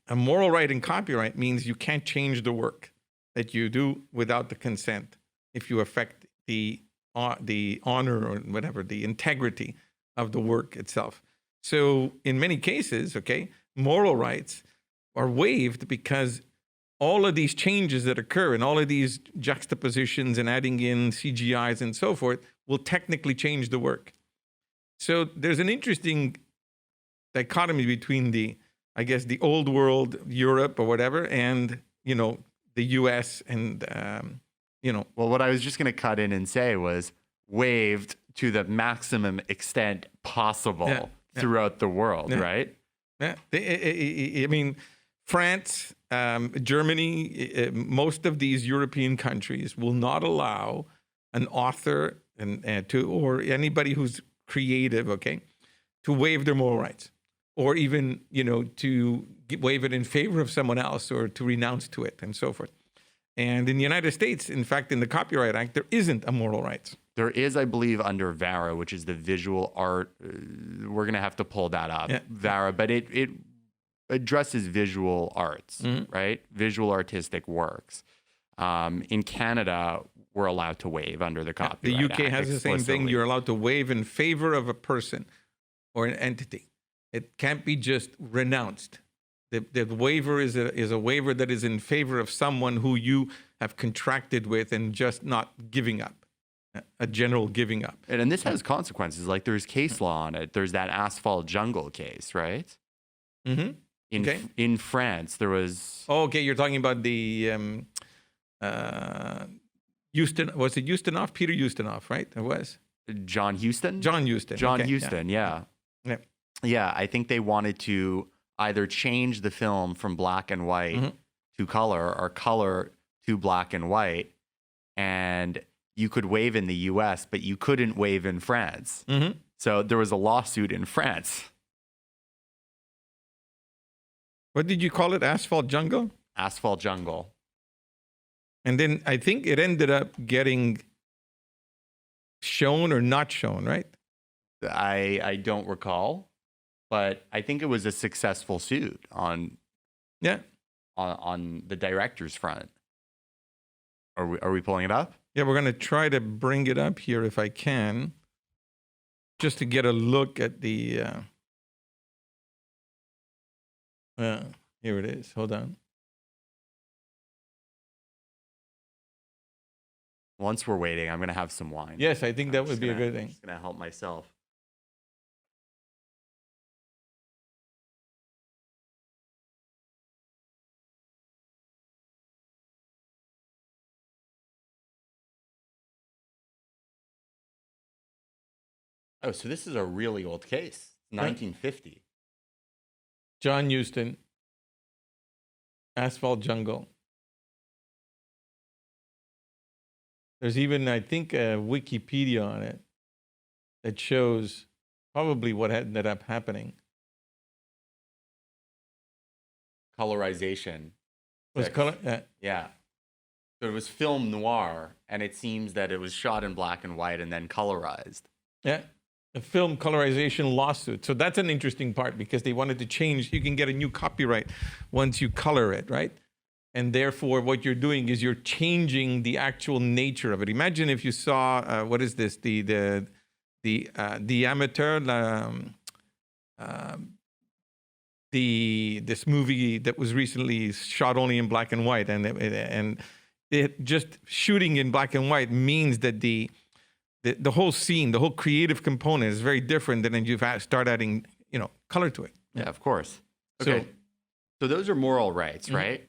a moral right in copyright means you can't change the work that you do without the consent if you affect the honor or whatever, the integrity of the work itself. So in many cases, okay, moral rights are waived because all of these changes that occur and all of these juxtapositions and adding in CGIs and so forth will technically change the work. So there's an interesting dichotomy between the old world, Europe or whatever, and, the US and, Well, what I was just going to cut in and say was waived to the maximum extent possible throughout the world, right? Yeah. I mean, France, Germany, most of these European countries will not allow an author or anybody who's creative, okay, to waive their moral rights, or even to waive it in favor of someone else or to renounce to it and so forth. And in the United States, in fact, in the Copyright Act, there isn't a moral rights. There is, I believe, under VARA, which is the visual art. We're going to have to pull that up, VARA, but it addresses visual arts, right? Visual artistic works. In Canada, we're allowed to waive under the Copyright Act. The UK has the same thing. You're allowed to waive in favor of a person or an entity. It can't be just renounced. The waiver is a waiver that is in favor of someone who you have contracted with and just not giving up, a general giving up. And this has consequences. Like there's case law on it. There's that Asphalt Jungle case, right? Mm-hmm. In France, there was... Oh, okay, you're talking about the Peter Ustinov, right? It was. John Huston? John Huston. John Huston, yeah. Yeah, I think they wanted to either change the film from black and white to color or color to black and white. And you could waive in the US, but you couldn't waive in France. Mm-hmm. So there was a lawsuit in France. What did you call it? Asphalt Jungle? Asphalt Jungle. And then I think it ended up getting shown or not shown, right? I don't recall, but I think it was a successful suit on the director's front. Are we pulling it up? Yeah, we're going to try to bring it up here if I can, just to get a look at the... here it is. Hold on. Once we're waiting, I'm going to have some wine. Yes, I think that would be a good thing. I'm just going to help myself. Oh, so this is a really old case. 1950. John Huston, Asphalt Jungle. There's even, I think, a Wikipedia on it that shows probably what ended up happening. Colorization. Was color? Yeah. So it was film noir, and it seems that it was shot in black and white and then colorized. Yeah. A film colorization lawsuit. So that's an interesting part because they wanted to change. You can get a new copyright once you color it, right? And therefore, what you're doing is you're changing the actual nature of it. Imagine if you saw what is this? The Amateur, this movie that was recently shot only in black and white, and it just shooting in black and white means that the whole scene, the whole creative component is very different than when you start adding color to it. Yeah, of course. Okay. So those are moral rights, right?